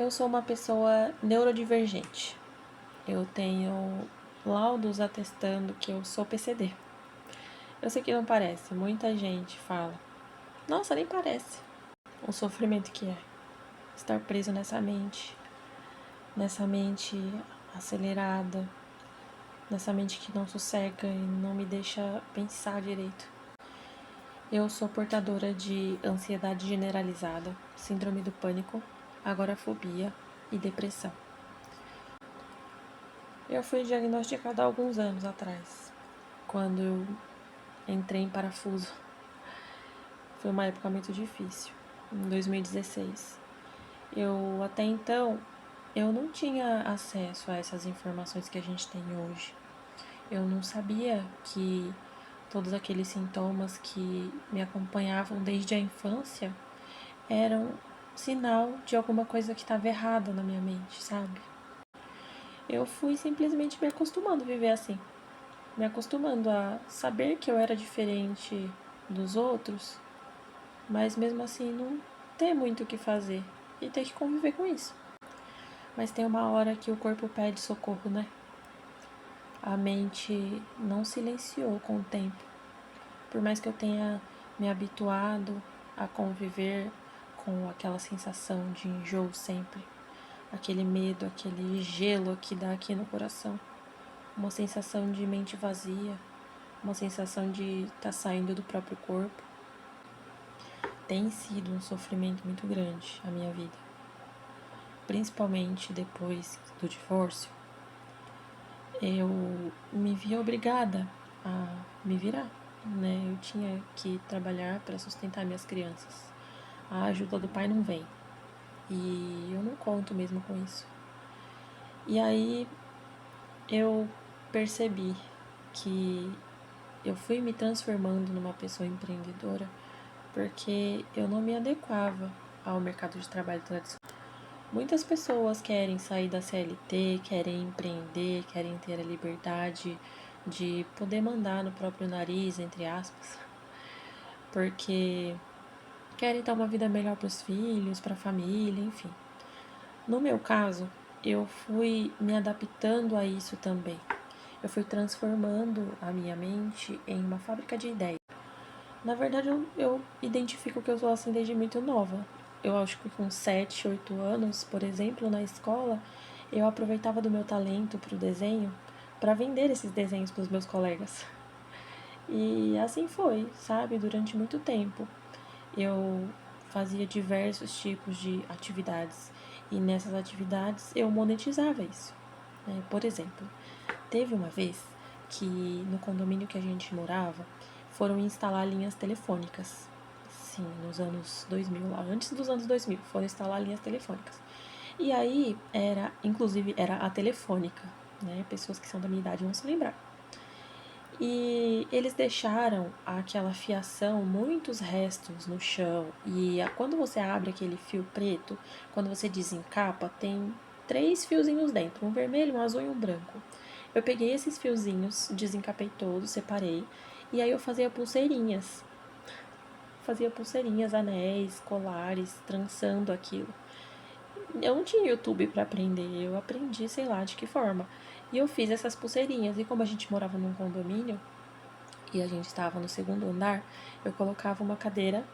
Eu sou uma pessoa neurodivergente. Eu tenho laudos atestando que eu sou PCD. Eu sei que não parece, muita gente fala: nossa, nem parece. O sofrimento que é estar preso nessa mente acelerada, nessa mente que não sossega e não me deixa pensar direito. Eu sou portadora de ansiedade generalizada, síndrome do pânico, agorafobia e depressão. Eu fui diagnosticada há alguns anos atrás, quando eu entrei em parafuso. Foi uma época muito difícil, em 2016. Até então, eu não tinha acesso a essas informações que a gente tem hoje. Eu não sabia que todos aqueles sintomas que me acompanhavam desde a infância eram sinal de alguma coisa que estava errada na minha mente, sabe? Eu fui simplesmente me acostumando a viver assim, me acostumando a saber que eu era diferente dos outros, mas mesmo assim não ter muito o que fazer e ter que conviver com isso. Mas tem uma hora que o corpo pede socorro, né? A mente não silenciou com o tempo. Por mais que eu tenha me habituado a conviver com aquela sensação de enjoo sempre, aquele medo, aquele gelo que dá aqui no coração, uma sensação de mente vazia, uma sensação de estar saindo do próprio corpo. Tem sido um sofrimento muito grande a minha vida, principalmente depois do divórcio. Eu me vi obrigada a me virar, né? Eu tinha que trabalhar para sustentar minhas crianças. A ajuda do pai não vem. E eu não conto mesmo com isso. E aí eu percebi que eu fui me transformando numa pessoa empreendedora porque eu não me adequava ao mercado de trabalho tradicional. Muitas pessoas querem sair da CLT, querem empreender, querem ter a liberdade de poder mandar no próprio nariz, entre aspas, porque querem ter uma vida melhor para os filhos, para a família, enfim. No meu caso, eu fui me adaptando a isso também. Eu fui transformando a minha mente em uma fábrica de ideias. Na verdade, eu identifico que eu sou assim desde muito nova. Eu acho que com 7, 8 anos, por exemplo, na escola, eu aproveitava do meu talento para o desenho para vender esses desenhos para os meus colegas. E assim foi, sabe? Durante muito tempo. Eu fazia diversos tipos de atividades e nessas atividades eu monetizava isso. Por exemplo, teve uma vez que no condomínio que a gente morava foram instalar linhas telefônicas. Sim, nos anos 2000, lá antes dos anos 2000, foram instalar linhas telefônicas. E aí inclusive era a telefônica, né? Pessoas que são da minha idade vão se lembrar. E eles deixaram aquela fiação, muitos restos no chão. E quando você abre aquele fio preto, quando você desencapa, tem 3 fiozinhos dentro, um vermelho, um azul e um branco. Eu peguei esses fiozinhos, desencapei todos, separei, e aí eu fazia pulseirinhas. Fazia pulseirinhas, anéis, colares, trançando aquilo. Eu não tinha YouTube para aprender, eu aprendi, sei lá de que forma. E eu fiz essas pulseirinhas, e como a gente morava num condomínio, e a gente estava no segundo andar, eu colocava uma cadeira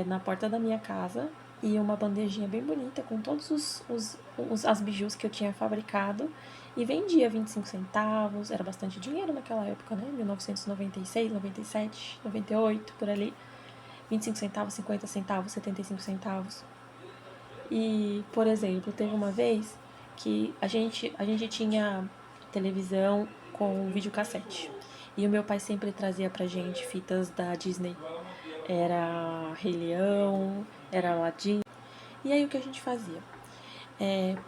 na porta da minha casa e uma bandejinha bem bonita com todos as bijus que eu tinha fabricado e vendia 25 centavos, era bastante dinheiro naquela época, né? 1996, 97, 98, por ali. 25 centavos, 50 centavos, 75 centavos. E, por exemplo, teve uma vez que a gente tinha televisão com videocassete. E o meu pai sempre trazia pra gente fitas da Disney. Era Rei Leão, era Aladdin. E aí o que a gente fazia?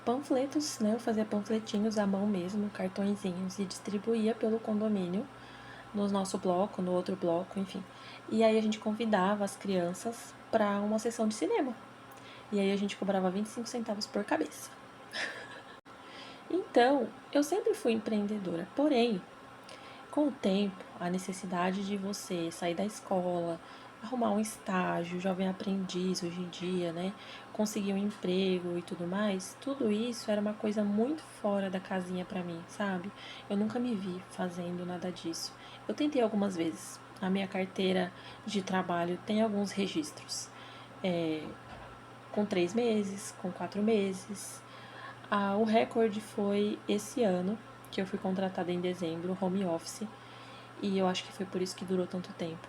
Panfletos, né? Eu fazia panfletinhos à mão mesmo, cartõezinhos, e distribuía pelo condomínio, no nosso bloco, no outro bloco, enfim. E aí a gente convidava as crianças para uma sessão de cinema. E aí a gente cobrava 25 centavos por cabeça. Então, eu sempre fui empreendedora, porém, com o tempo, a necessidade de você sair da escola, arrumar um estágio, jovem aprendiz hoje em dia, né? Conseguir um emprego e tudo mais, tudo isso era uma coisa muito fora da casinha pra mim, sabe? Eu nunca me vi fazendo nada disso. Eu tentei algumas vezes. A minha carteira de trabalho tem alguns registros. Com 3 meses, com 4 meses. O recorde foi esse ano, que eu fui contratada em dezembro, home office, e eu acho que foi por isso que durou tanto tempo.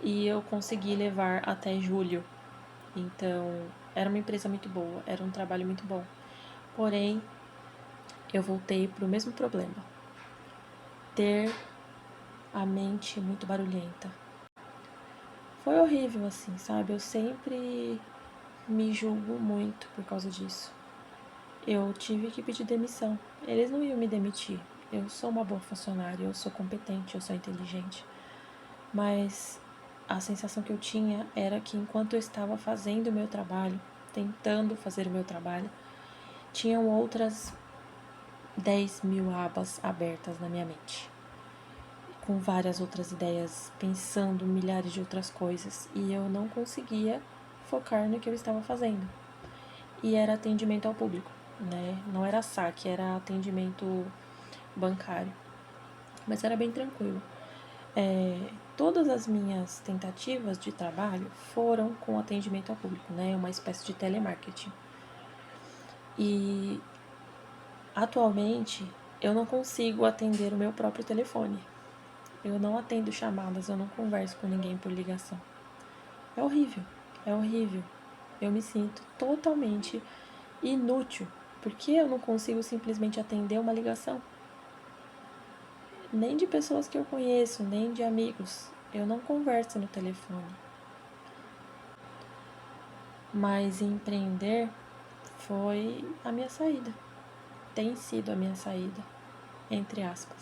E eu consegui levar até julho. Então, era uma empresa muito boa, era um trabalho muito bom. Porém, eu voltei para o mesmo problema: ter a mente muito barulhenta. Foi horrível, assim, sabe? Eu sempre me julgo muito por causa disso. Eu tive que pedir demissão. Eles não iam me demitir. Eu sou uma boa funcionária, eu sou competente, eu sou inteligente. Mas a sensação que eu tinha era que enquanto eu estava fazendo o meu trabalho, tentando fazer o meu trabalho, tinham outras 10.000 abas abertas na minha mente, com várias outras ideias, pensando milhares de outras coisas, e eu não conseguia focar no que eu estava fazendo. E era atendimento ao público, né? Não era saque, era atendimento bancário. Mas era bem tranquilo. Todas as minhas tentativas de trabalho foram com atendimento ao público, né? Uma espécie de telemarketing. E atualmente eu não consigo atender o meu próprio telefone. Eu não atendo chamadas, eu não converso com ninguém por ligação. É horrível, é horrível. Eu me sinto totalmente inútil, porque eu não consigo simplesmente atender uma ligação. Nem de pessoas que eu conheço, nem de amigos. Eu não converso no telefone. Mas empreender foi a minha saída. Tem sido a minha saída, entre aspas.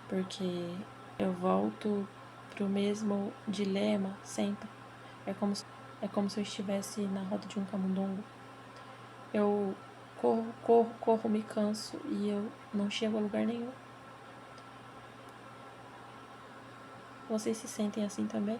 Porque eu volto pro mesmo dilema sempre. É como se eu estivesse na roda de um camundongo. Eu corro, corro, corro, me canso e eu não chego a lugar nenhum. Vocês se sentem assim também?